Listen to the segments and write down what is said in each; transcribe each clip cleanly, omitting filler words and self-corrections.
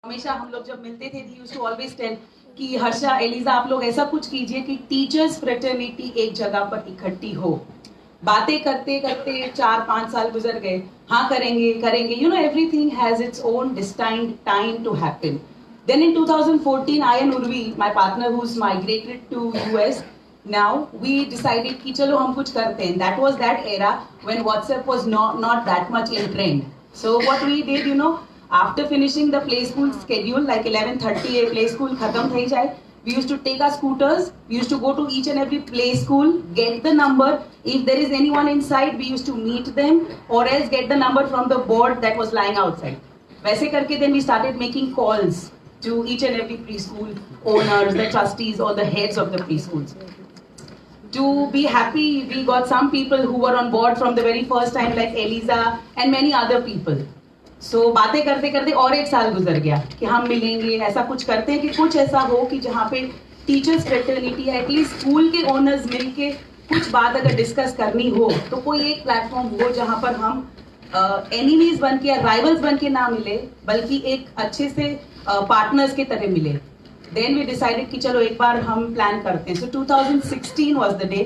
हमेशा हम लोग जब मिलते थे he used to always tell कि हर्षा, एलिजा, आप लोग ऐसा कुछ कीजिए कि टीचर्स फ्रेटर्निटी एक जगह पर इकट्ठी हो। बातें करते करते 4-5 साल गुजर गए। हाँ, करेंगे करेंगे, you know, everything has its own destined time to happen. Then in 2014, I and Urvi, my partner who's migrated to US, now we decided कि चलो हम कुछ करते हैं. That was that era when WhatsApp was not that much in trend. So what we did, you know, after finishing the play school schedule, like 11:30 a play school खत्म થઈ જાય, we used to take our scooters, we used to go to each and every play school, get the number. If there is anyone inside, we used to meet them, or else get the number from the board that was lying outside. वैसे करके then we started making calls to each and every preschool owners, the trustees, or the heads of the preschools. To be happy, we got some people who were on board from the very first time, like Eliza and many other people. So बातें करते करते और एक साल गुजर गया कि हम मिलेंगे, ऐसा कुछ करते हैं कि कुछ ऐसा हो कि जहाँ पे टीचर्स फ्रेटर्निटी, एटलीस्ट स्कूल के ओनर्स मिलके कुछ बात अगर डिस्कस करनी हो तो कोई एक प्लेटफॉर्म हो जहाँ पर हम एनिमीज बन के या राइवल्स बन के ना मिले, बल्कि एक अच्छे से पार्टनर्स के तरह मिले. देन वी डिसाइडेड कि चलो एक बार हम प्लान करते हैं. सो 2016 was the day.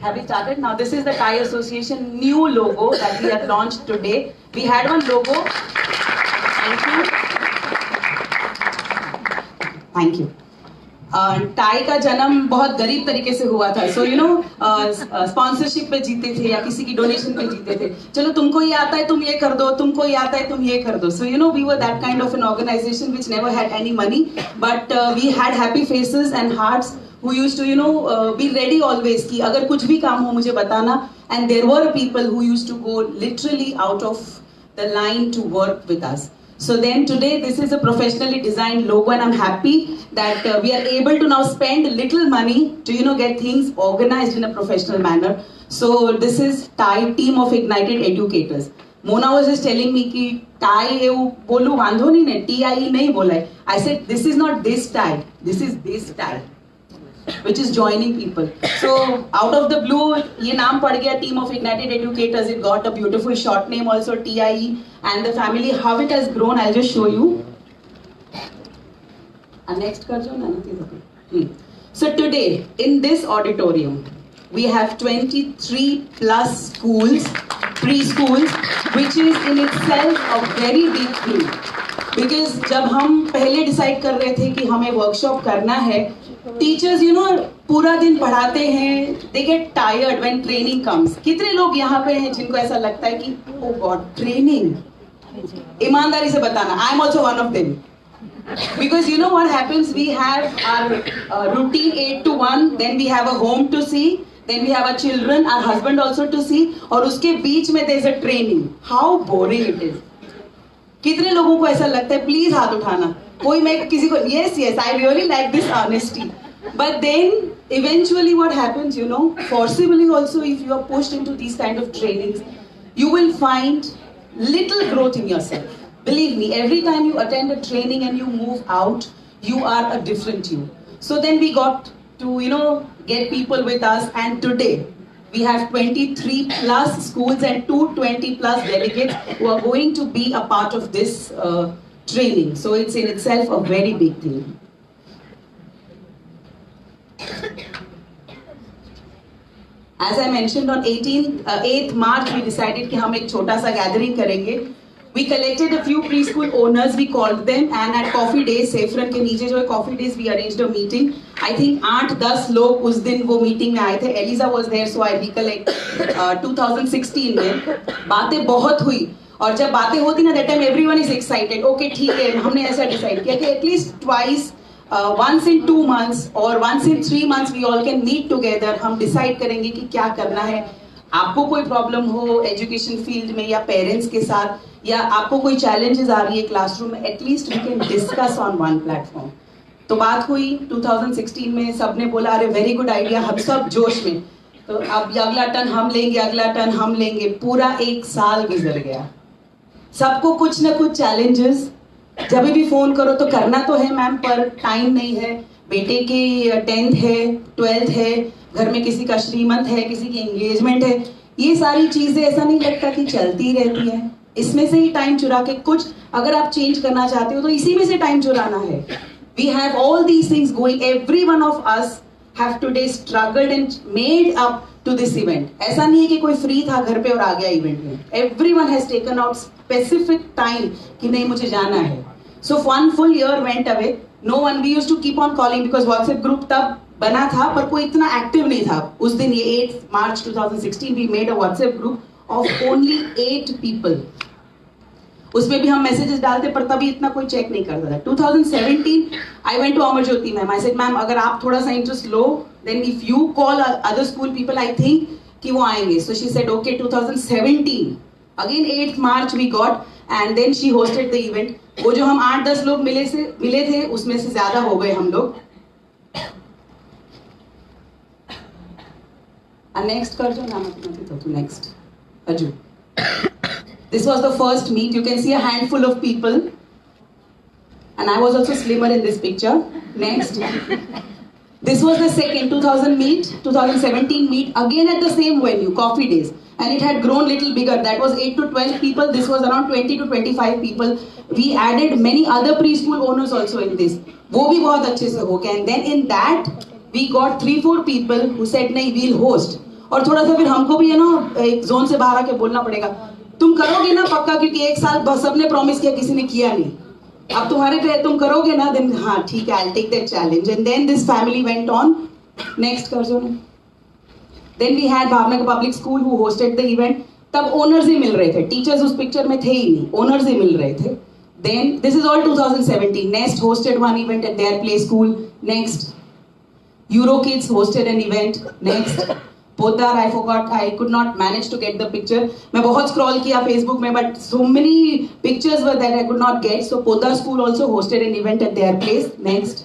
Have we started? Now this is the Thai Association new logo that we have launched today. We had one logo. Thank you. Thank you. Tie का जन्म बहुत गरीब तरीके से हुआ था. सो यू नो, स्पॉन्सरशिप पे जीते थे या किसी की डोनेशन पे जीते थे. चलो तुमको ये आता है तुम ये कर दो, तुमको ये आता है तुम ये कर दो. So you know, we were that kind of an organization which never had any money, but we had happy faces and hearts who used to, you know, be ready always कि अगर कुछ भी काम हो मुझे बताना. And there were people who used to go literally out of the line to work with us. So then today this is a professionally designed logo, and I'm happy that we are able to now spend little money to, you know, get things organized in a professional manner. So this is Thai team of ignited educators. Mona was just telling me कि Thai એવું બોલું વાંધો નહીં ને, TIE नहीं बोला है. I said this is not this Thai, this is this Thai, which is joining people. So out of the blue ये नाम पड़ गया Team of Ignited Educators. It got a beautiful short name also, TIE, and the family, how it has grown, I'll just show you. And next कर जो ना. So today in this auditorium we have 23 plus schools, preschools, which is in itself a very big thing. Because जब हम पहले decide कर रहे थे कि हमें वर्कशॉप करना है, टीचर्स, यू नो, पूरा दिन पढ़ाते हैं, they get tired when training comes. कितने लोग यहाँ पे हैं जिनको ऐसा लगता है कि ओ गॉड ट्रेनिंग? ईमानदारी से बताना, I am also one of them. Because you know what happens, we have our routine 8 to 1, then we have a home to see, then we have our children, our husband also to see, और उसके बीच में there is a training. How boring it is. कितने लोगों को ऐसा लगता है? Please हाथ उठाना. कोई, मैं किसी को, yes, I really like this honesty. But then eventually what happens, you know, forcibly also, if you are pushed into these kind of trainings, you will find little growth in yourself. Believe me, every time you attend a training and you move out, you are a different you. So then we got to, you know, get people with us, and today we have 23 plus schools and 220 plus delegates who are going to be a part of this training. So it's in itself a very big thing. As I mentioned, on 8th March we decided कि हम एक छोटा सा gathering करेंगे. We collected a few preschool owners, we called them, and at Coffee Days, Saffron के नीचे जो है Coffee Days, we arranged a meeting. I think 8-10 लोग उस दिन वो मीटिंग में आए थे. Eliza was there, so I recollect. 2016 में बातें बहुत हुई, और जब बातें होती ना, that time everyone is excited. Okay, ठीक है, हमने ऐसा डिसाइड किया कि at least twice, once in 2 months or once in 3 months we all can meet together. हम डिसाइड करेंगे कि क्या करना है. आपको कोई प्रॉब्लम हो एजुकेशन फील्ड में या पेरेंट्स के साथ, या आपको कोई चैलेंजेस आ रही है क्लासरूम में, at least we can discuss on one platform. तो बात हुई 2016 में, सबने बोला अरे वेरी गुड आइडिया, हम सब जोश में. तो अब अगला टर्न हम लेंगे, अगला टर्न हम लेंगे. पूरा 1 साल गुजर गया, सबको कुछ ना कुछ चैलेंजेस. जब भी फोन करो तो करना तो है मैम, पर टाइम नहीं है. बेटे की 10th है, 12th है, घर में किसी का श्रीमंत है, किसी की एंगेजमेंट है. ये सारी चीजें ऐसा नहीं लगता कि चलती रहती है. इसमें से ही टाइम चुरा के कुछ अगर आप चेंज करना चाहते हो तो इसी में से टाइम चुराना है. We have all these things going. Every one of us have today struggled and made up to this event. ऐसा नहीं है कि कोई फ्री था घर पे और आ गया इवेंट में. Every one has taken out specific time कि नहीं मुझे जाना है. So 1 full year went away. No one, we used to keep on calling because WhatsApp group तब बना था पर कोई इतना एक्टिव नहीं था. उस दिन ये 8 March 2016 we made a WhatsApp group of only 8 people. उसमें भी हम मैसेजेस डालते पर तभी इतना कोई चेक नहीं करता था. 2017 I went to Amarjyoti ma'am. I said ma'am अगर आप थोड़ा सा इंटरेस्ट लो then if you call other school people I think कि वो आएंगे. So she said okay. 2017 again 8 March we got and then she hosted the event. वो जो हम 8-10 लोग मिले थे उसमें से ज्यादा हो गए हम लोग. नेक्स्ट कर जो नाम तो नेक्स्ट अजू. This was the first meet. You can see a handful of people. And I was also slimmer in this picture. Next. This was the second 2017 meet. Again at the same venue, Coffee Days. And it had grown little bigger. That was 8 to 12 people. This was around 20 to 25 people. We added many other preschool owners also in this. वो भी बहुत अच्छे से हो गया. And then in that, we got 3-4 people who said, नहीं, we'll host. और थोड़ा सा फिर हमको भी है ना एक जोन से बाहर आके बोलना पड़ेगा. तुम करोगे ना पक्का, क्योंकि 1 साल सबने प्रॉमिस किया, किसी ने किया नहीं. अब तुम्हारे पे तुम करोगे ना, देन हाँ ठीक है, I take that challenge. And then this family went on. Next कर जो. Then we had Bhavnagar public school who hosted the event. तब ओनर्स ही मिल रहे थे, टीचर्स उस पिक्चर में थे ही नहीं, ओनर्स ही मिल रहे थे. Then this is all 2017. Next hosted one event at their play school. Next Euro Kids hosted an event. Next Poddar, I forgot, I could not manage to get the picture. मैं बहुत scroll किया Facebook में, but so many pictures were that I could not get. So Poddar school also hosted an event at their place. Next.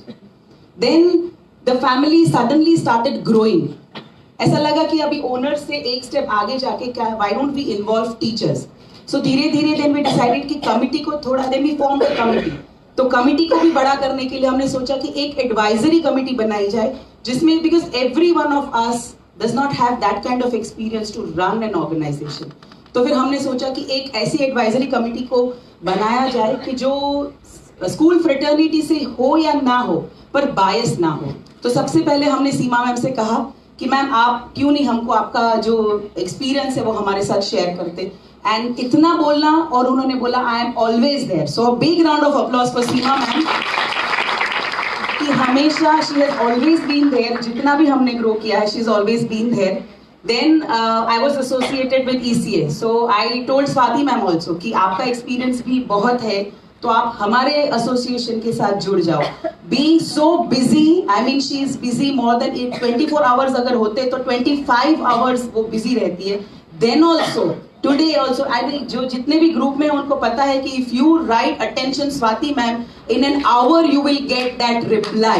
Then the family suddenly started growing. ऐसा लगा कि अभी owners से एक step आगे जाके क्या, why don't we involve teachers? So धीरे धीरे then we decided कि committee को थोड़ा, then we formed a committee. तो कमिटी को भी बड़ा करने के लिए हमने सोचा कि एक एडवाइजरी कमिटी बनाई जाए जिसमें, because every one of us does not have that kind of experience to run an organization. तो फिर हमने सोचा कि एक ऐसी एडवाइजरी कमेटी को बनाया जाए कि जो स्कूल फ्रेटर्निटी से हो या ना हो पर बायस ना हो. तो सबसे पहले हमने सीमा मैम से कहा कि मैम आप क्यों नहीं हमको आपका जो एक्सपीरियंस है वो हमारे साथ शेयर करते. एंड इतना बोलना और उन्होंने बोला I am always there. So big round of applause for Seema ma'am. हमेशा she has always been there. जितना भी हमने ग्रो किया है she has always been there. Then I was associated with ECA. So I told Swati ma'am also कि आपका experience भी बहुत है तो आप हमारे एसोसिएशन के साथ जुड़ जाओ. Being so busy, I mean she is busy more than 24 hours अगर होते तो 25 hours वो busy रहती है. Then also today also I think जो जितने भी ग्रुप में उनको पता है कि if you write attention Swati ma'am in an hour you will get that reply.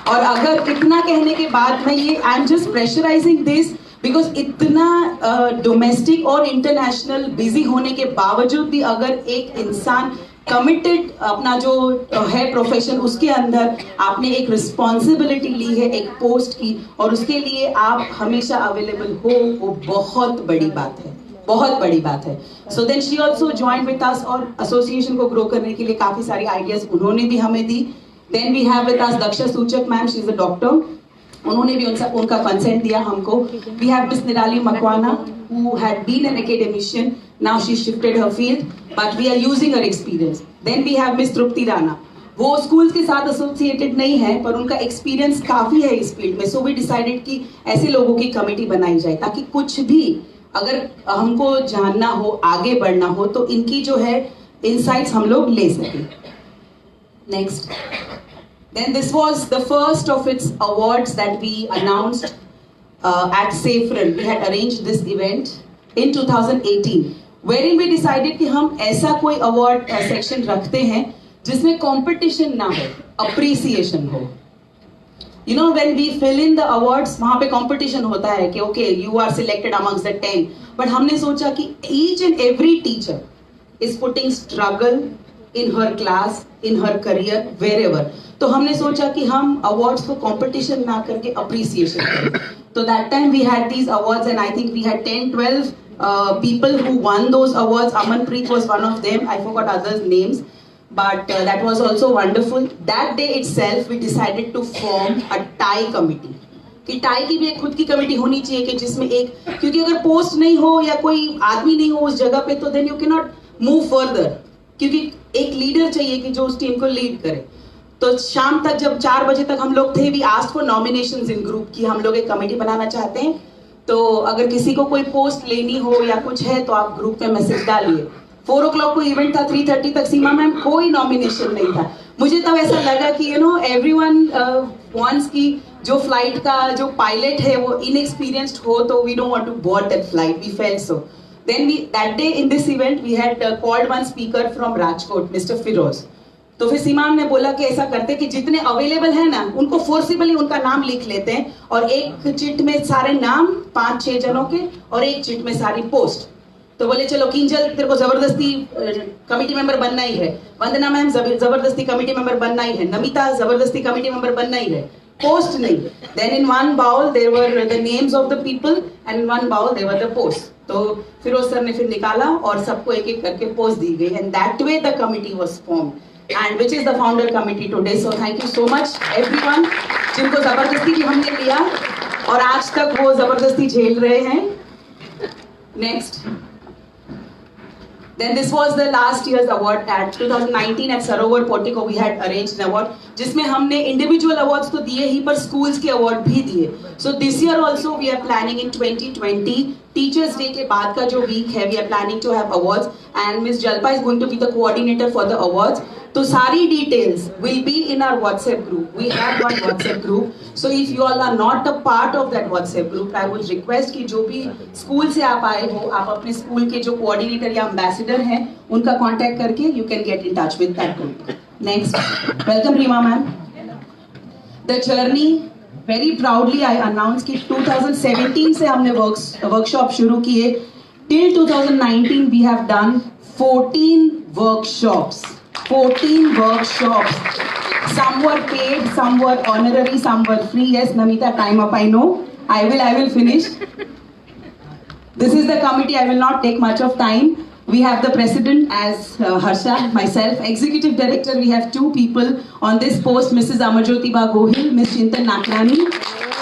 और अगर इतना कहने के बाद मैं ये I am just pressurizing this because इतना डोमेस्टिक और इंटरनेशनल बिजी होने के बावजूद भी अगर एक इंसान कमिटेड अपना जो है प्रोफेशन उसके अंदर आपने एक रिस्पॉन्सिबिलिटी ली है एक पोस्ट की और उसके लिए आप हमेशा अवेलेबल हो, वो बहुत बड़ी बात है, बहुत बड़ी बात है. So then she also join with us और एसोसिएशन को ग्रो करने के लिए काफी सारी आइडियाज उन्होंने भी हमें दी. Then we have with us Daksha Suchak ma'am, she is a doctor, उन्होंने भी उनका कंसेंट दिया हमको. वी हैव मिस निराली Makwana who had been an academician, now she shifted her field but we are using her experience. Then we have Miss Trupti Rana, वो schools के साथ associated नहीं है पर उनका एक्सपीरियंस काफी है इस फील्ड में. सो वी डिसाइडेड कि ऐसे लोगों की कमेटी बनाई जाए ताकि कुछ भी अगर हमको जानना हो, आगे बढ़ना हो तो इनकी जो है इनसाइट्स हम लोग ले सकें. Next. Then this was the first of its awards that we announced at Saffron. We had arranged this event in 2018, wherein we decided कि हम ऐसा कोई award section रखते हैं जिसमें competition ना हो, appreciation हो. You know when we fill in the awards वहाँ पे competition होता है कि okay you are selected amongst the 10, but हमने सोचा कि each and every teacher is putting struggle in her class, in her career, wherever. तो हमने सोचा कि हम अवार्ड्स को कंपटीशन ना करके अप्रिसिएशन करें. तो that time we had these awards and I think we had 10-12 people who won those awards. Amanpreet was one of them. I forgot others' names. But that was also wonderful. That day itself, we decided to form a tie committee. कि tie की भी एक खुद की committee होनी चाहिए कि जिसमें एक, क्योंकि अगर पोस्ट नहीं हो या कोई आदमी नहीं हो उस जगह पे तो then you can not move further, क्योंकि एक लीडर चाहिए कि जो उस टीम को लीड करे. तो शाम तक जब 4 बजे तक हम लोग थे, we asked for nominations in group कि हम लोग एक कमेटी बनाना चाहते हैं, तो अगर किसी को कोई पोस्ट लेनी हो या कुछ है तो आप ग्रुप में मैसेज डालिए. 4 o'clock को इवेंट था, 3:30 तक सीमा मैम कोई नॉमिनेशन नहीं था. मुझे तब ऐसा लगा कि यू नो एवरीवन वांट्स की जो फ्लाइट का जो पायलट है वो इनएक्सपीरियंस्ड हो, तो we don't want to board that flight, we felt so. Then we that day in this event we had called one speaker from Rajkot, mister Firoz. तो फिर सीमा ने बोला कि ऐसा करते कि जितने अवेलेबल है ना उनको फोर्सिबली उनका नाम लिख लेते हैं और एक चिट में सारे नाम 5-6 जनों के और एक चिट में सारी पोस्ट. तो बोले चलो किंजल तेरे को जबरदस्ती कमेटी मेंबर बनना ही है, वंदना मैम जबरदस्ती कमेटी मेंबर बनना ही है, नमिता जबरदस्ती कमेटी मेंबर बनना ही है, पोस्ट नहीं. Then in one bowl there were the names of the people and in one bowl there were the post. तो फिरोज सर ने फिर निकाला और सबको एक एक करके पोस्ट दी गई and that way the committee was formed and which is the founder committee today. So thank you so much everyone जिनको जबरदस्ती भी हमने लिया और आज तक वो जबरदस्ती झेल रहे हैं. Next. Then this was the last year's award at 2019 at Sarovar Portico. We had arranged an award जिसमें हमने individual awards तो दिए ही पर schools के award भी दिए. So this year also we are planning in 2020 Teachers Day के बाद का जो week है we are planning to have awards and Miss Jalpa is going to be the coordinator for the awards. तो सारी details will be in our WhatsApp group. We have one WhatsApp group. So if you all are not a part of that WhatsApp group, I would request कि जो भी school से आप आए हो आप अपने स्कूल के जो कोऑर्डिनेटर या एम्बेसडर हैं उनका कांटेक्ट करके you can get in touch with that group. Next, welcome Rima ma'am. The journey very proudly I announce कि 2017 से हमने वर्कशॉप शुरू किए. Till 2019 we have done 14 workshops. 14 workshops. Some were paid, some were honorary, some were free. Yes, Namita, time up. I know. I will finish. This is the committee. I will not take much of time. We have the president as Harsha, myself. Executive director, we have 2 people on this post, Mrs. Amarjyoti Ba Gohil, Ms. Chintan Nakrani.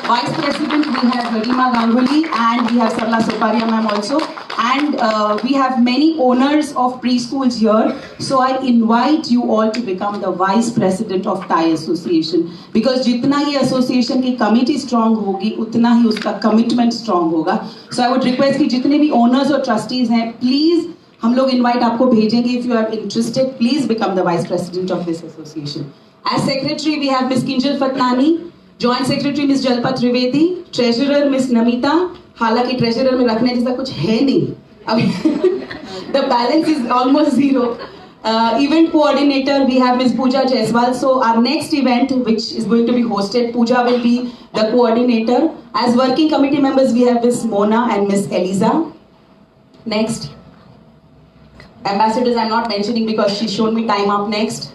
Vice president, we have Rima Ganguly and we have Sarla Soparia ma'am also. And we have many owners of preschools here. So I invite you all to become the vice president of Thai Association. Because जितना ये association की committee strong होगी, उतना ही उसका commitment strong होगा. So I would request कि जितने भी owners और trustees हैं, please हम लोग invite आपको भेजेंगे. If you are interested, please become the vice president of this association. As secretary, we have Miss Kinjal Fatnani. Joint Secretary Ms. Jalpa Trivedi, Treasurer Ms. Namita. हालांकि Treasurer में रखने जैसा कुछ है नहीं. The balance is almost zero. Event Coordinator we have Ms. Pooja Jaiswal. So our next event, which is going to be hosted, Pooja will be the coordinator. As working committee members, we have Ms. Mona and Ms. Eliza. Next. Ambassadors I'm not mentioning because she showed me time up. Next.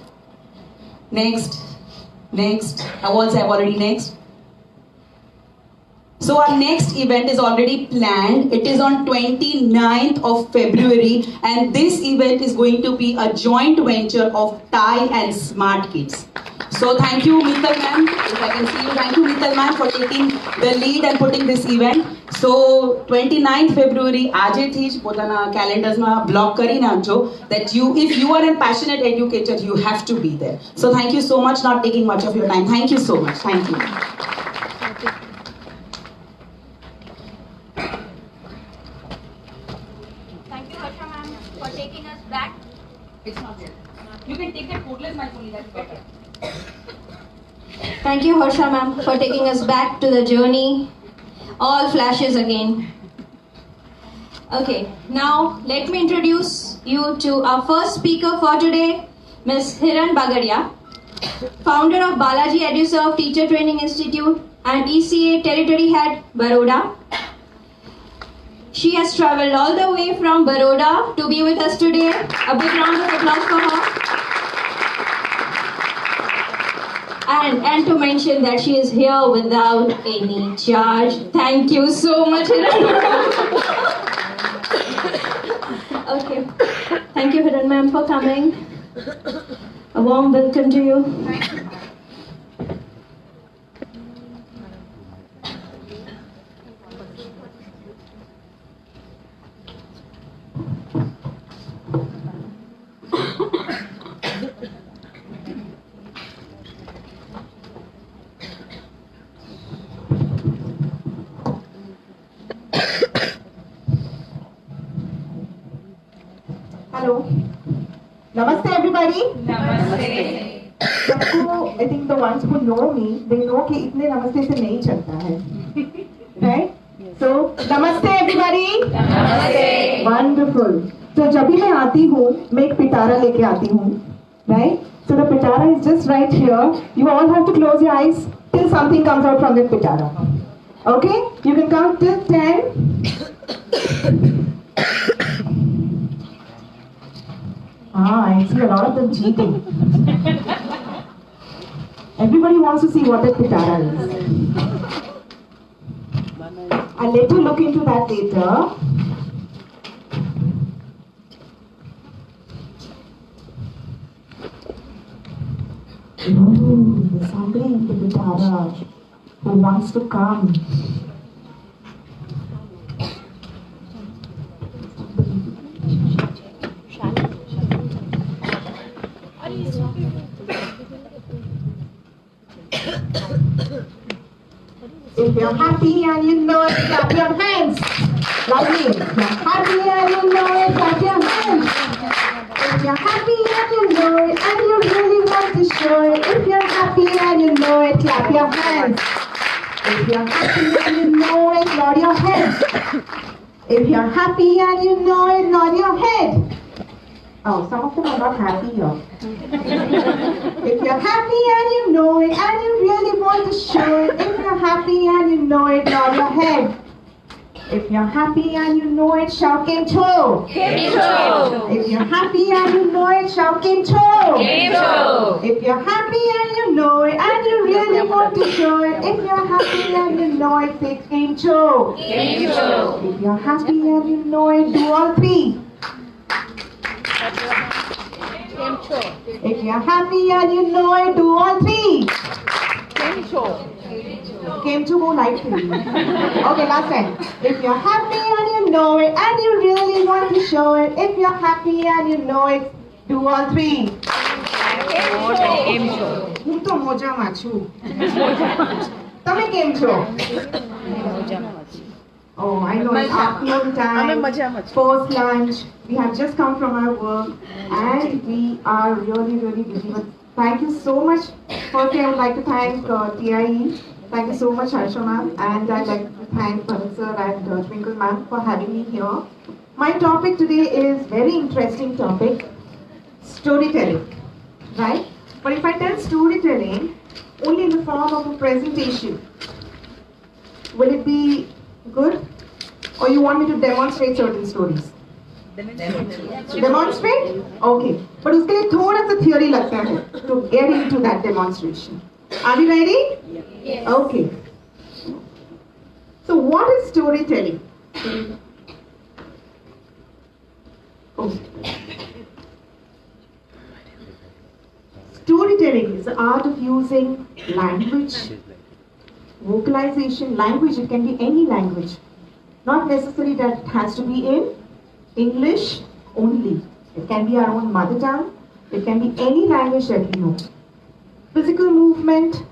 Awards I have already next. So our next event is already planned. It is on 29th of February and this event is going to be a joint venture of Thai and Smart Kids. So thank you Mittal ma'am, if I can see you, thank you Mittal ma'am for taking the lead and putting this event. So 29th February આજે થી જ પોતાના કેલેન્ડર્સમાં block કરી નાખજો that you, if you are a passionate educator, you have to be there. So thank you so much, not taking much of your time. Thank you so much. Thank you. Thank you Harsha ma'am for taking us back. It's not there. You can take that cordless mic only, that's better. Thank you Harsha ma'am for taking us back to the journey. All flashes again. Okay, now let me introduce you to our first speaker for today, Ms. Hiran Bagaria, founder of Balaji EduServe Teacher Training Institute and ECA Territory Head, Baroda. She has travelled all the way from Baroda to be with us today. A big round of applause for her. And to mention that she is here without any charge. Thank you so much, Hiran. Okay. Thank you, Hiran ma'am, for coming. A warm welcome to you. Hello. Namaste, everybody. सबको, I think the ones who know me, they know कि इतने नमस्ते से नहीं चलता है, right? So namaste everybody. Namaste. Wonderful. So जब भी मैं आती हूँ, मैं एक पिटारा लेके आती हूँ, right? So the pitara is just right here. You all have to close your eyes till something comes out from that pitara. Okay? You can count till 10. I see a lot of them cheating. Everybody wants to see what that pitara is. I'll let you look into that later. Oh, there's somebody in the pitara who wants to come. If you're happy and you know it, clap your hands. Lovely. If you're happy and you know it, clap your hands. If you're happy and you know it, and you really want to show it. If you're happy and you know it, clap your hands. If you're happy and you know it, nod your head. If you're happy and you know it, nod your head. Oh, some of them are not happy here. If you're happy and you know it, and you really want to show it. If you're happy and you know it, nod your head. If you're happy and you know it, shout Game Cho. If you're happy and you know it, shout Game Cho. If you're happy and you know it, and you really want to show it. If you're happy and you know it, say Game Cho. If you're happy and you know it, do all three. If you're happy and you know it, do all three. Came to go lightly. Okay, last time. If you're happy and you know it, and you really want to show it. If you're happy and you know it, do all three. હું તો મોજામાં છું. તમે કેમ છો? Oh, I know it's afternoon time, post lunch. We have just come from our work and we are really, really busy. But thank you so much. Firstly, I would like to thank TIE. Thank you so much, Harsha ma'am. And I'd like to thank Bharat sir and Twinkle ma'am for having me here. My topic today is very interesting topic, storytelling, right? But if I tell storytelling only in the form of a presentation, will it be good? Or you want me to demonstrate certain stories? Demonstrate? Okay. But उसके लिए थोड़ा सा theory लगता है to get into that demonstration. Are we ready? Yes. Okay. So what is storytelling? Oh. Storytelling is the art of using language, vocalization. Language, it can be any language. Not necessarily that it has to be in English only. It can be our own mother tongue. It can be any language that we know. Physical movement,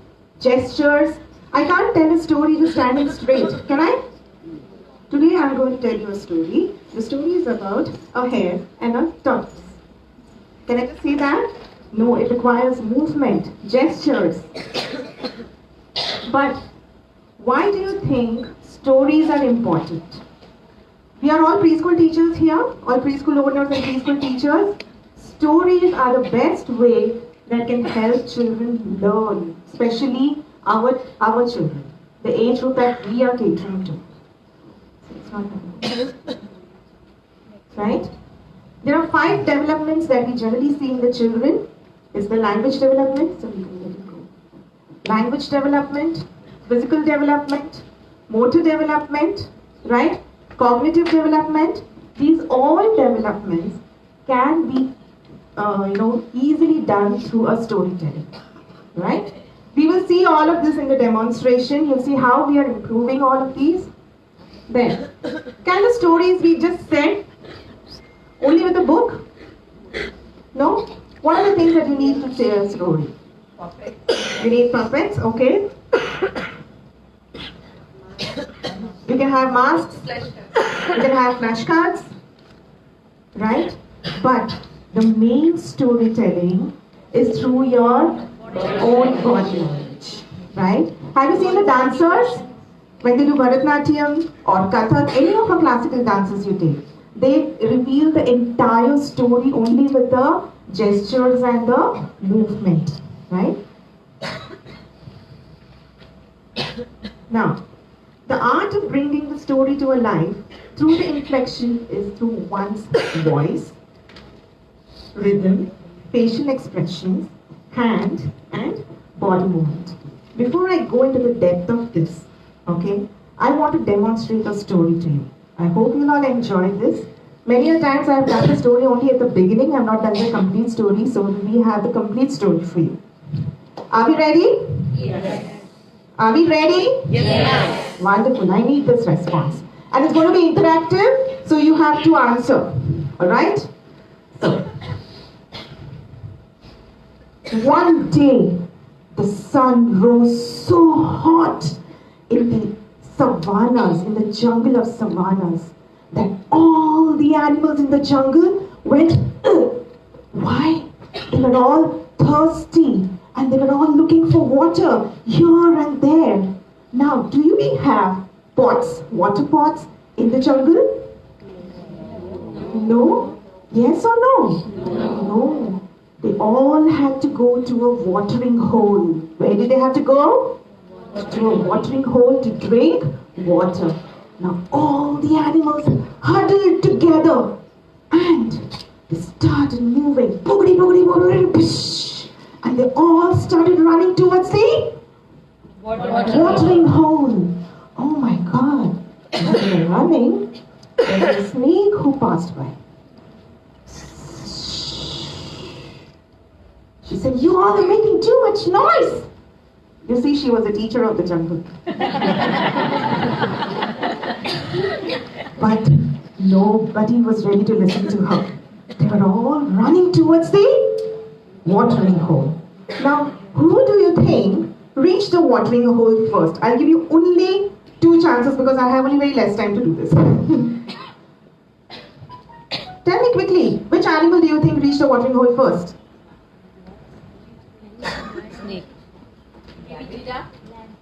gestures. I can't tell a story just standing straight. Can I? Today I'm going to tell you a story. The story is about a hare and a tortoise. Can I just say that? No, it requires movement, gestures. But why do you think stories are important? We are all preschool teachers here, all preschool owners and preschool teachers. Stories are the best way that can help children learn, especially our children, the age group that we are catering to. It's not that. Right? There are 5 developments that we generally see in the children. Is the language development, so we can let it go. Language development, physical development, motor development, right? Cognitive development, These all developments can be easily done through a storytelling, right? We will see all of this in the demonstration. You'll see how we are improving all of these. Then, can the stories be just said only with a book? No? What are the things that you need to say a story? You need puppets, okay? You can have masks, you can have flashcards, right? But the main storytelling is through your own body language, right? Have you seen the dancers? When they do Bharatanatyam or Kathak, any of the classical dances you take, they reveal the entire story only with the gestures and the movement, right? Now, the art of bringing the story to a life through the inflection is through one's voice, rhythm, facial expressions, hand and body movement. Before I go into the depth of this, okay, I want to demonstrate a story to you. I hope you'll all enjoy this. Many a times I have done the story only at the beginning. I have not done the complete story, so we have the complete story for you. Are we ready? Yes. Are we ready? Yes. Wonderful. I need this response. And it's going to be interactive, so you have to answer. Alright? So, one day, the sun rose so hot in the savannas, in the jungle of savannas, that all the animals in the jungle went, ugh. Why? They were all thirsty and they were all looking for water here and there. Now, do you have pots, water pots in the jungle? No? Yes or no? No. They all had to go to a watering hole. Where did they have to go? To a watering hole to drink water. Now all the animals huddled together and they started moving. Boogity, boogity, boogity, bish. And they all started running towards the watering hole. Oh my God. When they were running, there was a snake who passed by. She said, "You all are making too much noise." You see, she was a teacher of the jungle. But nobody was ready to listen to her. They were all running towards the watering hole. Now, who do you think reached the watering hole first? I'll give you only 2 chances because I have only very less time to do this. Tell me quickly, which animal do you think reached the watering hole first?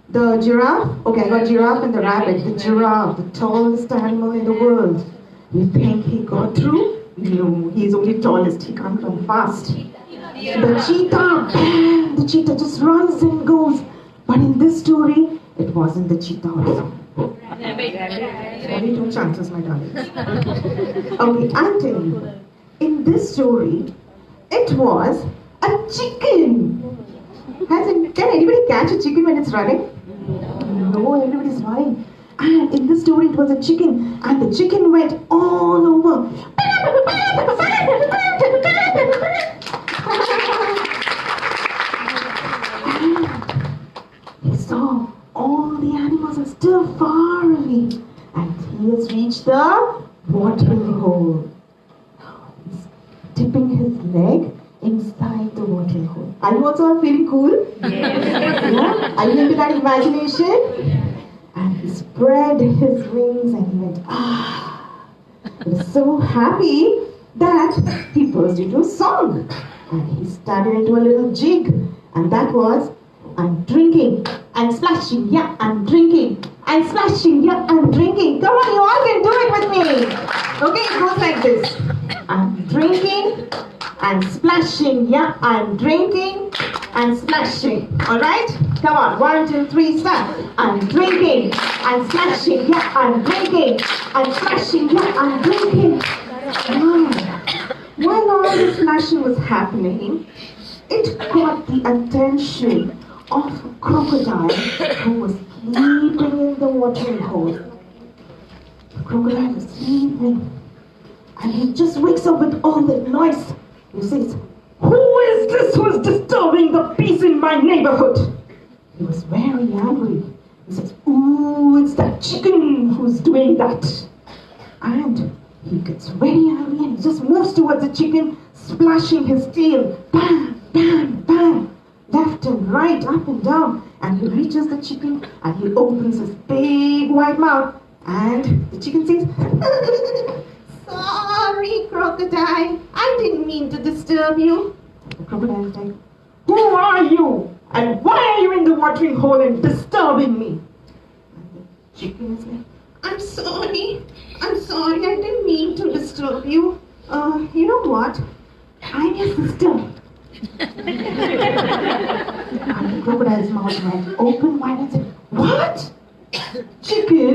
The giraffe? Okay, I got giraffe and the rabbit. The giraffe, the tallest animal in the world. You think he got through? No, he's only tallest. He can't run fast. The cheetah, bam! The cheetah just runs and goes. But in this story, it wasn't the cheetah also. Only 2 chances, my darling. Okay, I'm telling you. In this story, it was a chicken. Can anybody catch a chicken when it's running? No, everybody's running. And in this story, it was a chicken, and the chicken went all over. He saw all the animals are still far away, and he has reached the watering hole. He's dipping his leg inside the watering hole. Are you also feeling cool? Yes. Yeah? Are you into that imagination? And he spread his wings and he went, ah. He was so happy that he burst into a song. And he started into a little jig. And that was, I'm drinking and splashing, yeah, I'm drinking and splashing, yeah, I'm drinking. Come on, you all can do it with me. Okay, it goes like this. I'm drinking and splashing, yeah, I'm drinking and splashing. Alright? Come on, 1, 2, 3, start. I'm drinking and splashing, yeah, I'm drinking and splashing, yeah, I'm drinking. While all this splashing was happening, it caught the attention of a crocodile who was sleeping in the watering hole. The crocodile was sleeping. and he just wakes up with all that noise. He says, "Who is this who is disturbing the peace in my neighborhood?" He was very angry. He says, "Ooh, it's that chicken who's doing that." And he gets very angry and he just moves towards the chicken, splashing his tail. Bam, bam, bam. Left and right, up and down. And he reaches the chicken and he opens his big wide mouth. And the chicken says, "Sorry, crocodile. I didn't mean to disturb you." The crocodile is like, "Who are you? And why are you in the watering hole and disturbing me?" And the chicken is like, I'm sorry, I didn't mean to disturb you. You know what? I'm your sister." And the crocodile's mouth went open wide and said, "What? Chicken?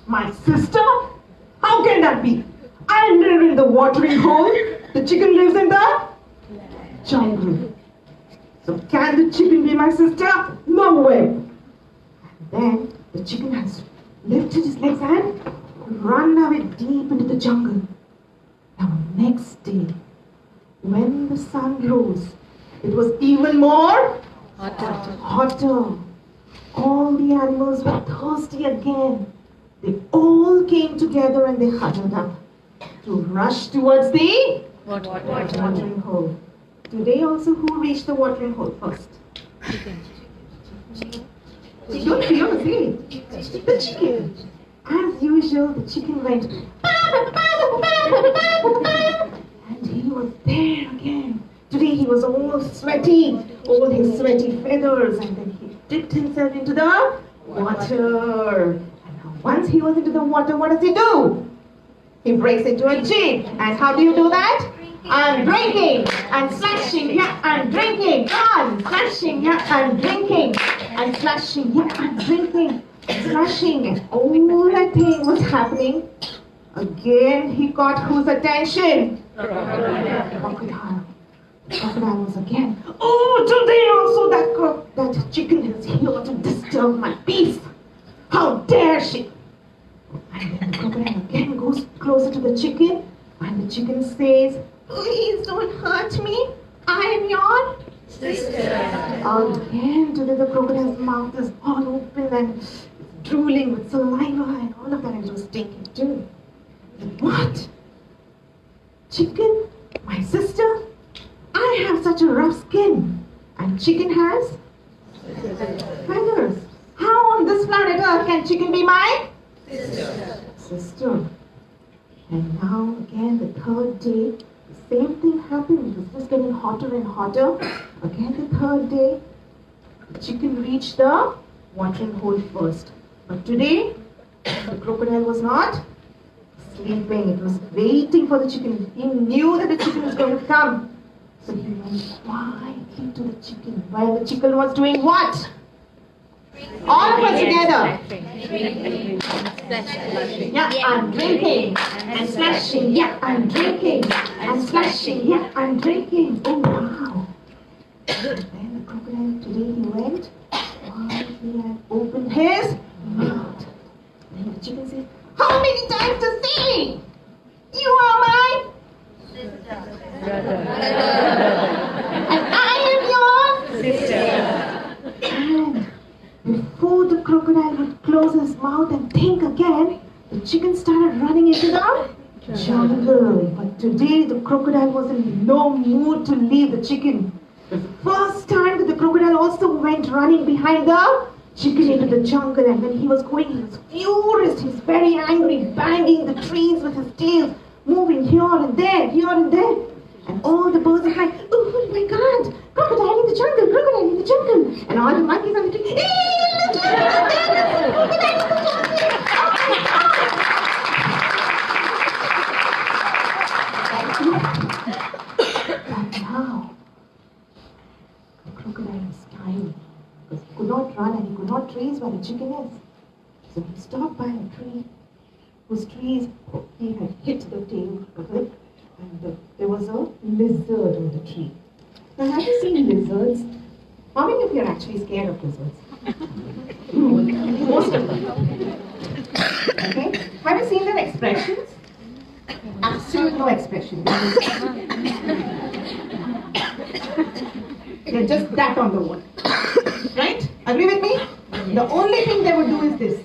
My sister? How can that be? I live in the watering hole. The chicken lives in the jungle. So can the chicken be my sister? No way." And then the chicken has lifted his legs and run away deep into the jungle. Now next day, when the sun rose, it was even more hotter. All the animals were thirsty again. They all came together and they huddled up to rush towards the watering hole. Today also, who reached the watering hole first? You don't feel the same. The chicken. As usual, the chicken went and he was there again. Today he was all sweaty, all his sweaty feathers, and then he dipped himself into the water. And now once he was into the water, what does he do? He breaks into a jig. And how do you do that? I'm drinking and slashing, yeah, I'm drinking. I'm slashing, yeah, I'm drinking. And slashing, yeah, I'm drinking. Slashing, and all that thing was happening. Again, he got whose attention? Crocodile. Crocodile was again, "Oh, today also that chicken is here to disturb my peace. How dare she?" And then the crocodile again goes closer to the chicken, and the chicken says, "Please don't hurt me. I am your sister." Again, today the crocodile's mouth is all open and it's drooling with saliva and all of that, and it was stinking too. "What? Chicken? My sister? I have such a rough skin, and chicken has feathers. How on this planet Earth can chicken be my sister?" And now again, the third day, the same thing happened. It was just getting hotter and hotter. Again, the third day, the chicken reached the watering hole first. But today, the crocodile was not sleeping. It was waiting for the chicken. He knew that the chicken was going to come. So he went quietly to the chicken, while the chicken was doing what? All of us together. Yeah, I'm drinking and slashing. Yeah, I'm drinking and slashing. Yeah, I'm drinking. Oh wow! And then the crocodile today he went quietly and opened his mouth. Then the chicken said, "How many times to say you are my sister, and I am your sister?" And before the crocodile would close his mouth and think again, the chicken started running into the jungle. But today the crocodile was in no mood to leave the chicken. The first time that the crocodile also went running behind the chicken into the jungle, and when he was going, he was furious. He was very angry, banging the trees with his tail, moving here and there, here and there. And all the birds are like, "Oh my God, crocodile in the jungle, crocodile in the jungle." And all the monkeys on the tree, "Hey, look, crocodile in the jungle." But now, the crocodile was tired because he could not run and he could not trace where the chicken is. So he stopped by a tree whose trees he had hit the tail of it. And there was a lizard on the tree. Now, have you seen lizards? How many of you are actually scared of lizards? Most of them. Okay? Have you seen their expressions? absolute no expression. They're just that on the wall. Right? Agree with me? The only thing they would do is this.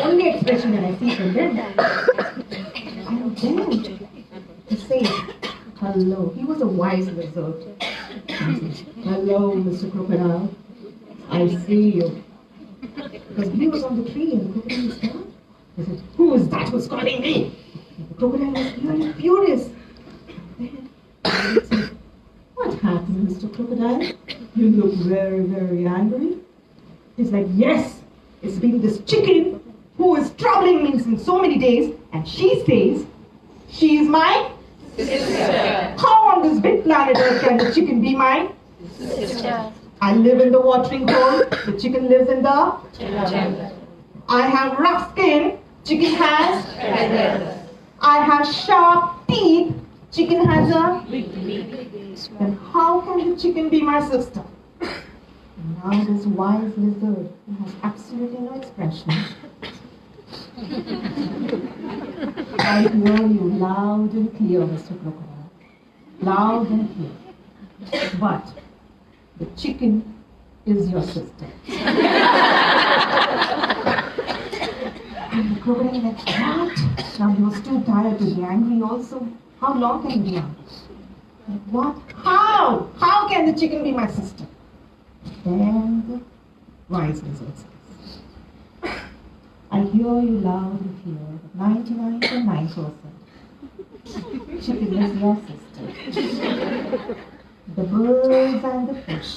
Only expression that I see from them. And then he says, hello. He was a wise lizard. Hello, Mr. Crocodile. I see you. Because he was on the tree and the crocodile was down. He said, who is that who's calling me? The crocodile was very furious. Then he said, what happened, Mr. Crocodile? You look very, very angry. He's like, yes, it's been this chicken who is troubling me since so many days, and she says she is my sister. How on this big planet Earth can the chicken be my sister? I live in the watering hole, the chicken lives in the jungle. I have rough skin, chicken has feathers. I have sharp teeth, chicken has a big beak. Then how can the chicken be my sister? Now this wise lizard who has absolutely no expression. I hear you loud and clear, Mr. Crocodile. Loud and clear. But the chicken is your sister. And the crocodile went, what? Now he was too tired to be angry also. How long can he be angry? Like, what? How? How can the chicken be my sister? Then the wise lizard says, I hear you loud and clear, but 99.9% chicken is your sister. The birds and the fish,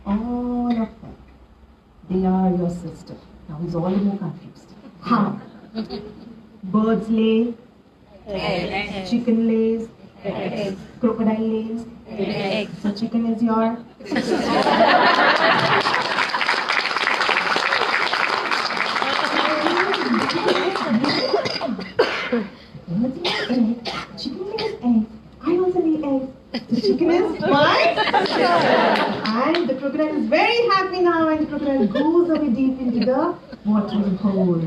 all of them, they are your sister. Now he's all the more confused. How? Birds lay eggs. Chicken lays eggs. Crocodile lays eggs. So chicken is your Birds lay eggs. Chicken lays eggs. I also lay eggs. The chicken is mine. And the crocodile is very happy now, and the crocodile goes away deep into the watering hole.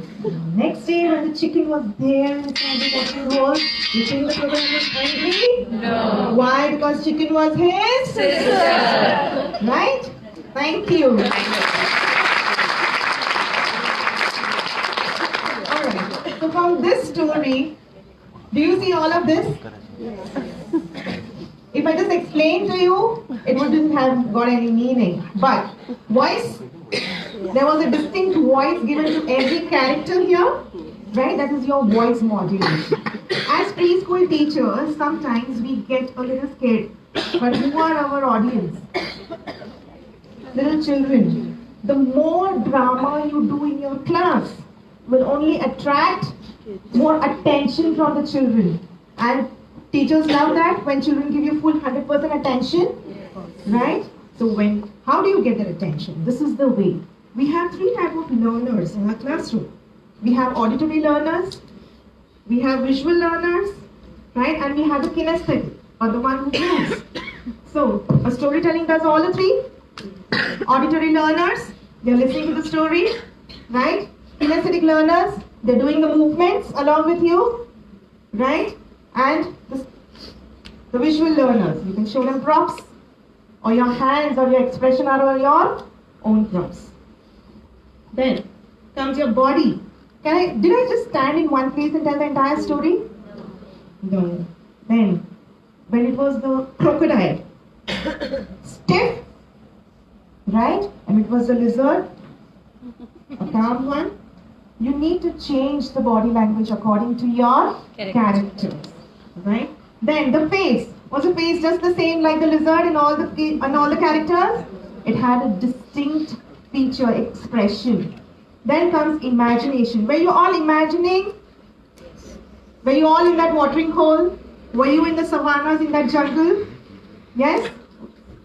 Next day, when the chicken was there inside the watering hole, you think the crocodile was angry? No. Why? Because chicken was his sister. Right? Thank you. Alright. So from this story, do you see all of this? If I just explain to you, it wouldn't have got any meaning. But voice, there was a distinct voice given to every character here, right? That is your voice modulation. As preschool teachers, sometimes we get a little scared. But who are our audience? Little children. The more drama you do in your class will only attract more attention from the children. And teachers love that when children give you full 100% attention, right? So how do you get their attention? This is the way. We have three types of learners in our classroom. We have auditory learners, we have visual learners, right? And we have the kinesthetic, or the one who moves. So a storytelling does all the three. Auditory learners, they're listening to the story, right? Kinesthetic learners, they're doing the movements along with you, right? And the visual learners, you can show them props, or your hands or your expression are your own props. Then comes your body. Did I just stand in one place and tell the entire story? No. Then, when it was the crocodile, stiff, right? And it was the lizard, a calm one. You need to change the body language according to your characters. Right? Then the face. Was the face just the same like the lizard in all the characters? It had a distinct feature, expression. Then comes imagination. Were you all imagining? Were you all in that watering hole? Were you in the savannas in that jungle? Yes?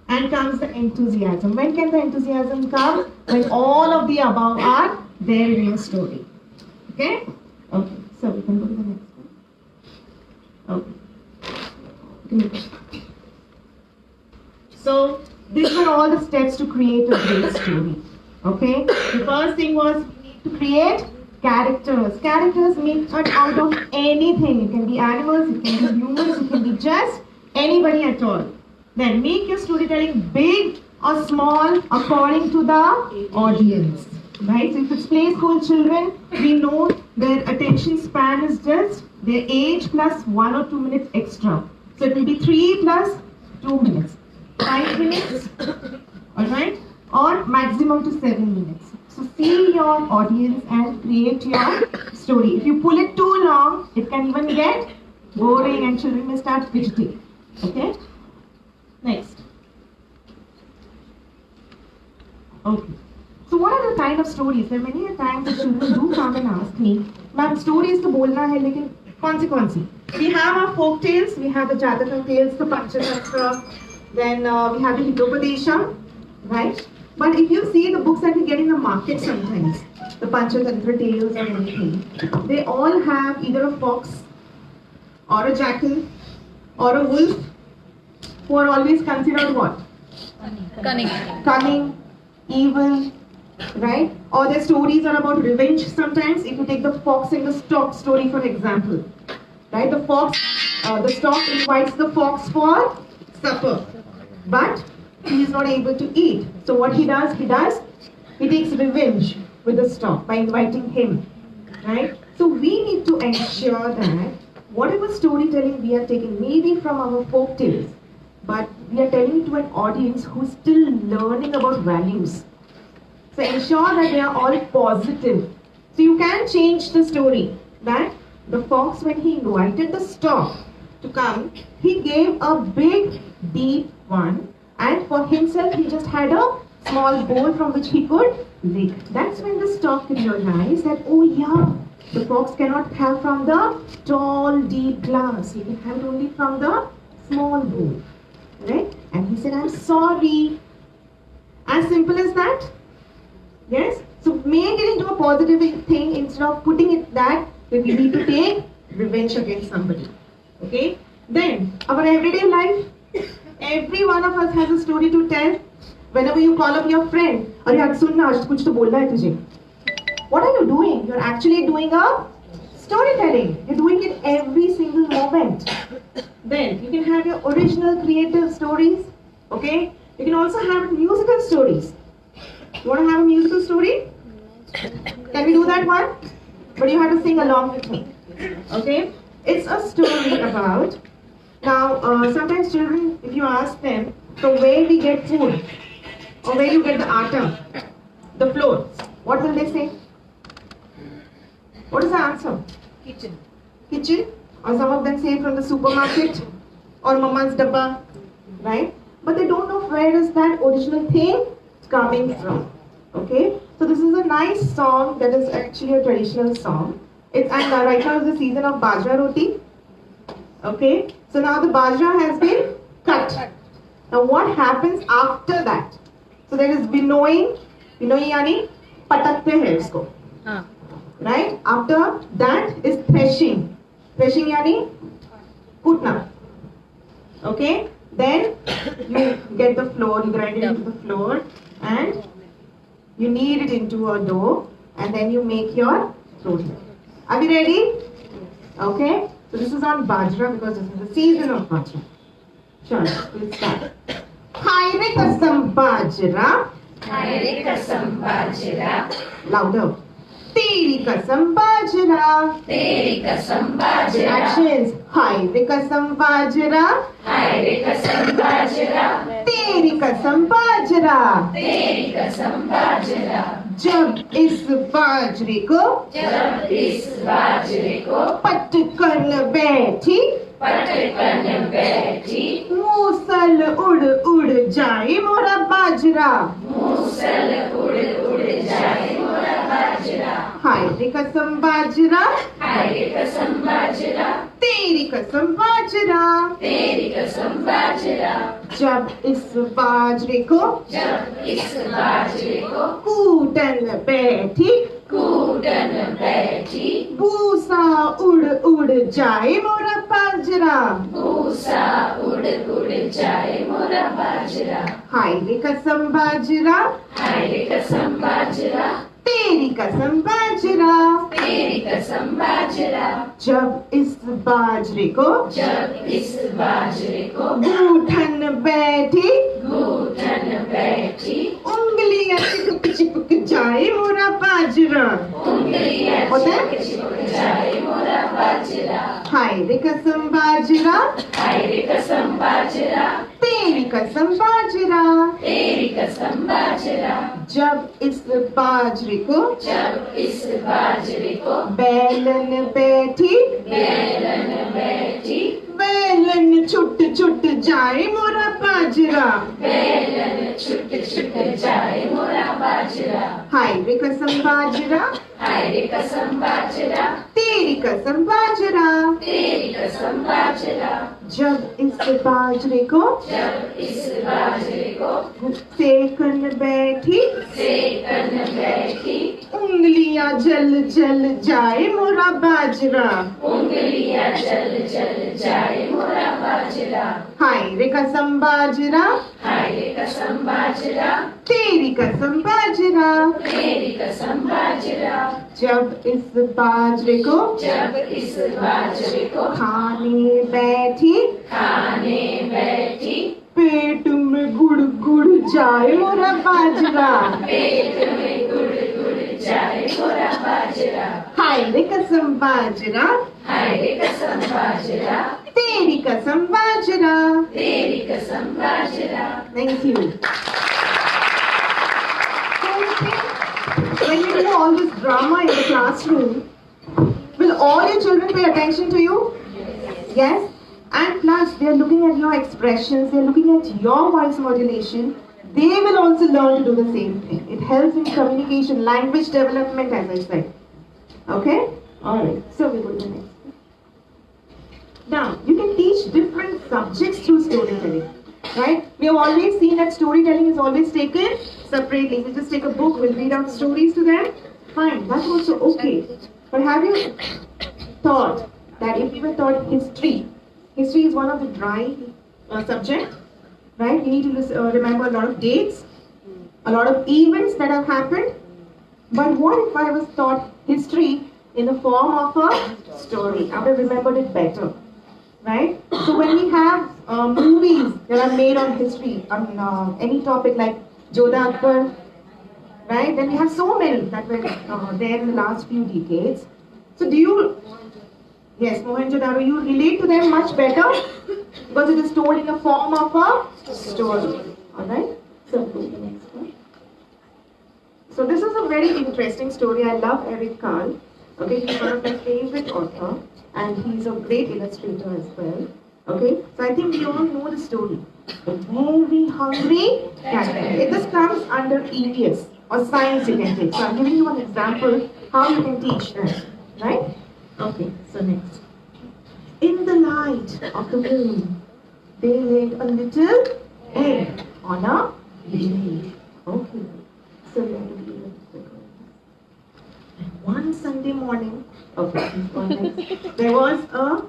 And comes the enthusiasm. When can the enthusiasm come? When all of the above are there in your story. Okay? Okay. So we can go to the next one. Okay. So these were all the steps to create a great story. Okay? The first thing was we need to create characters. Characters made out of anything. It can be animals, it can be humans, it can be just anybody at all. Then make your storytelling big or small according to the audience. Right? So if it's plays for children, we know their attention span is just their age plus 1 or 2 minutes extra. So it will be 3 plus 2 minutes. 5 minutes, alright? Or maximum to 7 minutes. So see your audience and create your story. If you pull it too long, it can even get boring and children may start fidgeting. Okay? Next. Okay. So what are the kind of stories? There are many a times the children do come and ask me, ma'am, stories to bolna hai, lekin kaun si? We have our folk tales, we have the Jataka tales, the Panchatantra, then we have the Hitopadesha, right? But if you see the books that we get in the market sometimes, the Panchatantra tales or anything, they all have either a fox or a jackal or a wolf who are always considered what? Cunning, evil, right? Or their stories are about revenge sometimes. If you take the fox in the stork story for example, right? The fox, the stork invites the fox for supper, but he is not able to eat. So what he does, he takes revenge with the stork by inviting him, right? So we need to ensure that whatever storytelling we are taking, maybe from our folk tales, but we are telling it to an audience who is still learning about values. So ensure that they are all positive. So you can change the story that the fox, when he invited the stork to come, he gave a big, deep one, and for himself he just had a small bowl from which he could lick. That's when the stork realized that, oh yeah, the fox cannot have from the tall, deep glass. He can have it only from the small bowl. Right? And he said, I'm sorry. As simple as that. Yes? So make it into a positive thing instead of putting it that we need to take revenge against somebody. Okay? Then, our everyday life, every one of us has a story to tell. Whenever you call up your friend, "Arey aaj sun na, aaj kuch to bolna hai tujhe." What are you doing? You're actually doing a storytelling. You're doing it every single moment. Then you can have your original creative stories. Okay? You can also have musical stories. You want to have a musical story? Can we do that one? But you have to sing along with me. Okay? It's a story about. Now, sometimes children, if you ask them, so where we get food, or where you get the atta, the flour, what will they say? What is the answer? Kitchen. Kitchen, or some of them say from the supermarket or mama's dabba, right? But they don't know where is that original thing coming from. Okay, so this is a nice song that is actually a traditional song. It's and right now is the season of bajra roti. Okay, so now the bajra has been cut. Now what happens after that? So there is winnowing. Winnowing yani patakte hai isko. Right? After that is threshing. Threshing yani kutna. Okay? Then you get the flour, you grind it into the flour and you knead it into a dough and then you make your roti. Are we ready? Okay? So this is on bajra because this is the season of bajra. Sure, let's start. Khaire kasam bajra. Khaire kasam bajra. Louder. Teri kasam bajra. Teri kasam bajra. Actions. Khaire kasam bajra. Khaire kasam bajra. Teri kasam bajra. Teri kasam bajra. जब इस बाजरे को जब इस बाजरे को पट कर बैठी पटकन बैठी मूसल उड़ उड़ जाए मोरा बाजरा मूसल उड़ उड़ जाए मोरा बाजरा हाय रे कसम बाजरा हाय कसम बाजरा तेरी कसम बाजरा तेरी कसम बाजरा जब इस बाजरे को जब इस बाजरे को कूटन बैठी कूटन बैठी भूसा उड़ उड़ जाए मोरा बाजरा भूसा उड़ उड़ जाए मोरा बाजरा हाय रे कसम बाजरा हाय कसम बाजरा तेरी कसम बाजरा, तेरी कसम बाजरा, जब इस बाजरे को, जब इस बाजरे को गूठन बैठी, घूटन बैठी, उंगलियां चिपक चिपक जाए मोरा बाजरा। उंगलियां होता है? चिपक जाए मोरा बाजरा, हाय रे कसम बाजरा, हाय रे कसम बाजरा, तेरी कसम बाजरा, तेरी कसम बाजरा, जब इस बाजरे को, जब इस बाजरे को बैलन बैठी, बेलन बैठी, बैलन छुट छुट जाए मोरा बाजरा। बेलन छुट छुट जाए मोरा बाजरा, हाय रे कसम बाजरा, हाय रे कसम बाजरा, तेरी कसम बाजरा, तेरी कसम बाजरा, जब इस बाजरे को, जब इस बाजरे को सेकन बैठी, सेकन बैठी, उंगलियां जल जल जाए मोरा बाजरा। उंगलियां जल जल जाए मोरा बाजरा, हाय रे कसम बाजरा, हाय रे कसम बाजरा, तेरी कसम बाजरा, तेरी कसम बाजरा, जब इस बाजरे को जब इस बाजरे को खाने बैठी, खाने बैठी, पेट में गुड़ गुड़ जाए मोरा बाजरा। पेट में गुड़ गुड़ जाए मोरा बाजरा, हाय रे कसम बाजरा, हाय रे कसम बाजरा, तेरी कसम बाजरा। तेरी कसम बाजरा। Thank you. When you do all this drama in the classroom, will all your children pay attention to you? Yes? And plus, they are looking at your expressions, they are looking at your voice modulation. They will also learn to do the same thing. It helps in communication, language development, as I said. Okay? Alright, so we go to the next. Now, you can teach different subjects through storytelling. Right? We have always seen that storytelling is always taken separately. We just take a book, we'll read out stories to them. Fine, that's also okay. But have you thought that if you were taught history, history is one of the dry subject, right? You need to remember a lot of dates, a lot of events that have happened. But what if I was taught history in the form of a story? I would have remembered it better. Right? So when we have movies that are made on history, on any topic like Jodha Akbar, right? Then we have so many that were there in the last few decades. So do you, yes, Mohenjo-daro, you relate to them much better because it is told in the form of a story. Alright? So go to the next one. So this is a very interesting story. I love Eric Carle. Okay, he's one of my favorite authors. And he's a great illustrator as well. Okay, so I think we all know the story. The very hungry caterpillar. This comes under EVS or science you can take. So I'm giving you an example how you can teach that. Right? Okay, so next. In the light of the moon, they laid a little egg on a leaf. Okay, so we have to be a little quicker. And one Sunday morning, okay, there was a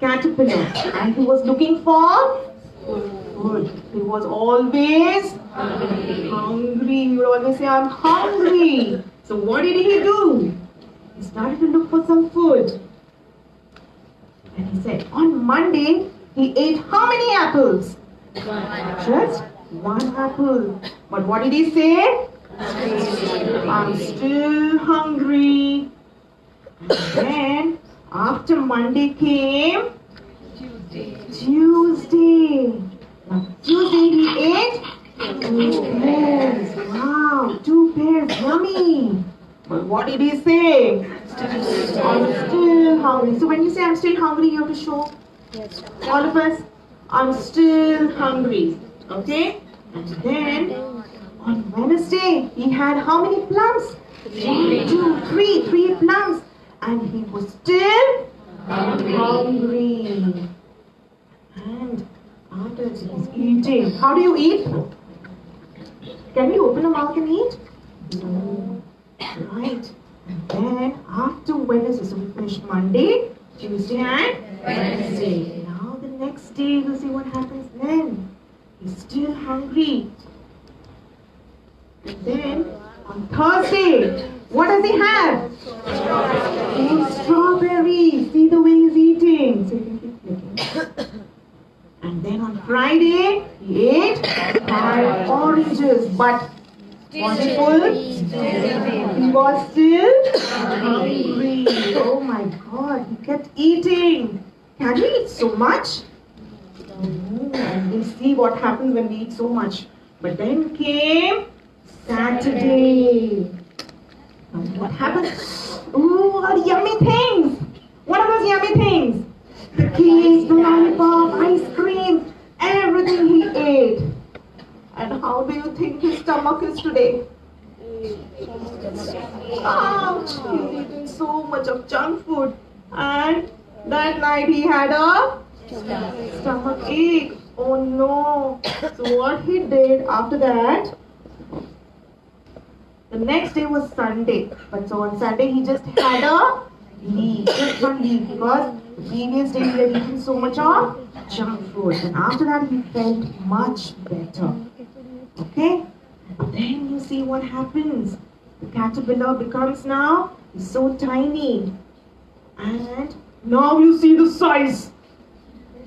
caterpillar and he was looking for food. He was always hungry. He would always say, I'm hungry. So what did he do? He started to look for some food. And he said, on Monday, he ate how many apples? Just one apple. But what did he say? I'm still hungry. And then after Monday came Tuesday. Now Tuesday he ate 2 pears. Wow, 2 pears, yummy. But what did he say? I'm still hungry. So when you say I'm still hungry, you have to show all of us, I'm still hungry. Okay? And then on Wednesday, he had how many plums? 3 plums. And he was still hungry. And after he's eating, how do you eat? Can we open our mouth and eat? No. Right. And then after Wednesday, so we finished Monday, Tuesday and Wednesday. Now the next day, we'll see what happens then. He's still hungry. And then on Thursday, What does he have? Strawberries. See the way he's eating. So you can keep flicking. And then on Friday, he ate 5 oranges. But was he full? He was still hungry. Oh my God, he kept eating. Can we eat so much? And we'll see what happens when we eat so much. But then came Saturday. And what happened? Ooh, what yummy things! What are those yummy things? The cake, the lollipop, ice cream, everything he ate. And how do you think his stomach is today? Ouch! He's eating so much of junk food. And that night he had a stomach ache. Oh no! So what he did after that? The next day was Sunday. But so on Sunday he just had a leave. Just one leave because the previous day he had eaten so much of junk food. And after that he felt much better. Okay? But then you see what happens. The caterpillar becomes now so tiny. And now you see the size.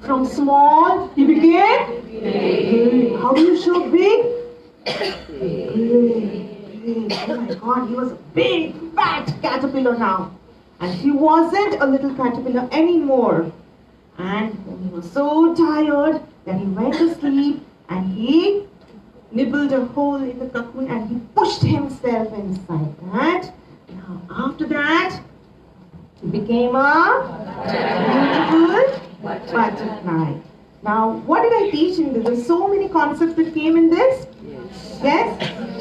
From small, he became big. How do you show big? Big. Oh my God, he was a big, fat caterpillar now. And he wasn't a little caterpillar anymore. And he was so tired that he went to sleep and he nibbled a hole in the cocoon and he pushed himself inside that. Now after that, he became a beautiful butterfly. Now what did I teach in this? There's so many concepts that came in this. Yes?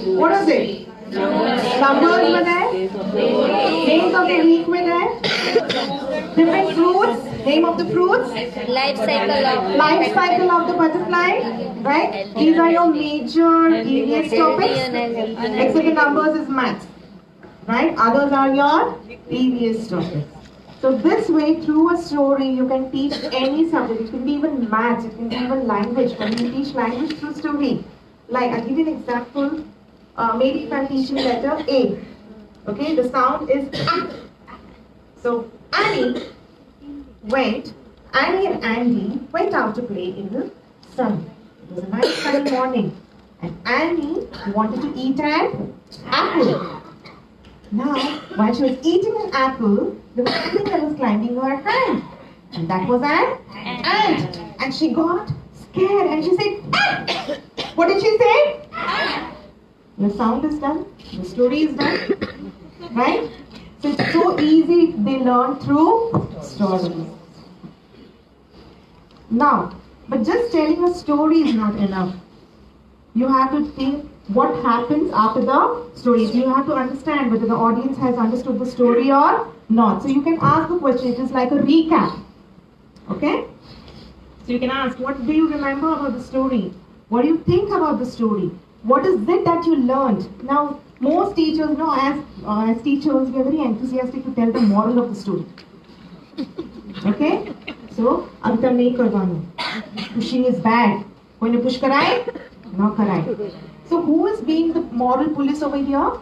What was it? Numbers were there. Names of the week were there. Different fruits. Name of the fruits. Life Cycle of the butterfly. Right? These are your major EVS topics. Except the numbers is maths. Right? Others are your EVS topics. So this way, through a story, you can teach any subject. It can be even maths. It can be even language. When you teach language through story. Like, I'll give you an example. Maybe if I'm teaching letter A. Okay, the sound is A. So Annie and Andy went out to play in the sun. It was a nice sunny morning. And Annie wanted to eat an apple. Now, while she was eating an apple, there was something that was climbing her hand. And that was an ant. And she got scared and she said, "Ah!" What did she say? "Ah!" The sound is done, the story is done, right? So it's so easy if they learn through stories. Now, but just telling a story is not enough. You have to think what happens after the story. You have to understand whether the audience has understood the story or not. So you can ask a question, it is like a recap. Okay? So you can ask, what do you remember about the story? What do you think about the story? What is it that you learned? Now, most teachers, as teachers, we are very enthusiastic to tell the moral of the story. Okay? So, अंतर नहीं करवाना. Pushing is bad. When you push कराए, ना कराए. So, who is being the moral police over here?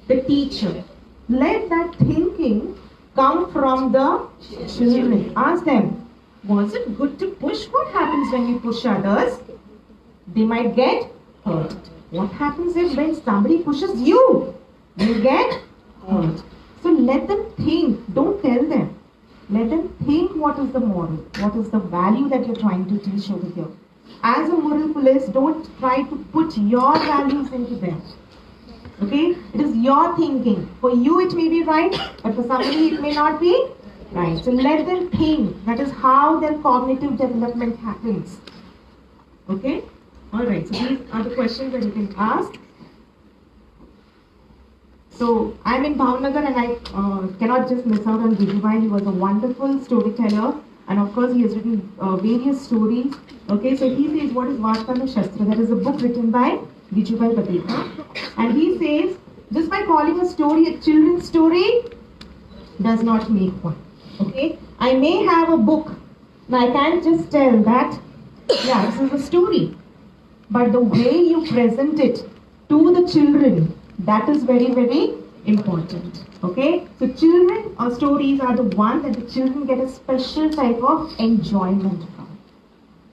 The teacher. Let that thinking come from the children. Ask them, was it good to push? What happens when you push others? They might get hurt. What happens if when somebody pushes you? You get hurt. So let them think. Don't tell them. Let them think what is the moral. What is the value that you're trying to teach over here. As a moral police, don't try to put your values into them. Okay? It is your thinking. For you it may be right, but for somebody it may not be right. So let them think. That is how their cognitive development happens. Okay? Alright, so these are the questions that you can ask. So, I'm in Bhavnagar and I cannot just miss out on Vijubhai. He was a wonderful storyteller and of course he has written various stories. Okay, so he says, what is Vartanu Shastra? That is a book written by Vijubhai Badeka. And he says, just by calling a story a children's story does not make one. Okay, I may have a book. Now I can't just tell that, yeah, this is a story. But the way you present it to the children, that is very, very important. Okay? So children or stories are the one that the children get a special type of enjoyment from.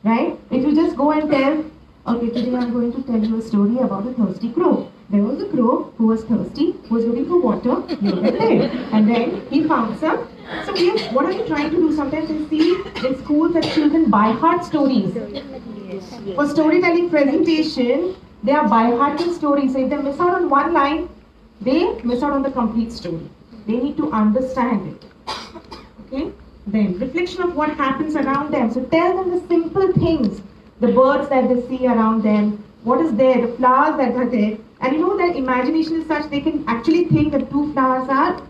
Right? If you just go and tell, okay, today I'm going to tell you a story about a thirsty crow. There was a crow who was thirsty, who was looking for water here and there. And then he found some. So what are we trying to do? Sometimes I see in schools that children by heart stories. For storytelling presentation, they are by hearting stories. So if they miss out on one line, they miss out on the complete story. They need to understand it. Okay? Then reflection of what happens around them. So tell them the simple things, the birds that they see around them, what is there, the flowers that are there. And you know their imagination is such they can actually think that two flowers are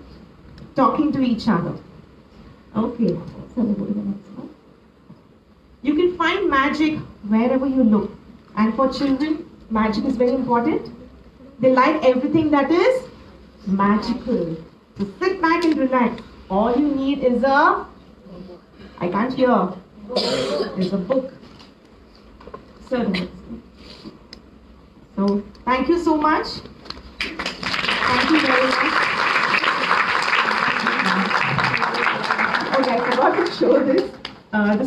talking to each other. Okay, so we'll go to the next one. You can find magic wherever you look. And for children, magic is very important. They like everything that is magical. So sit back and relax. All you need is I can't hear. Is a book. So thank you so much. Thank you very much. Okay, I forgot to show this. This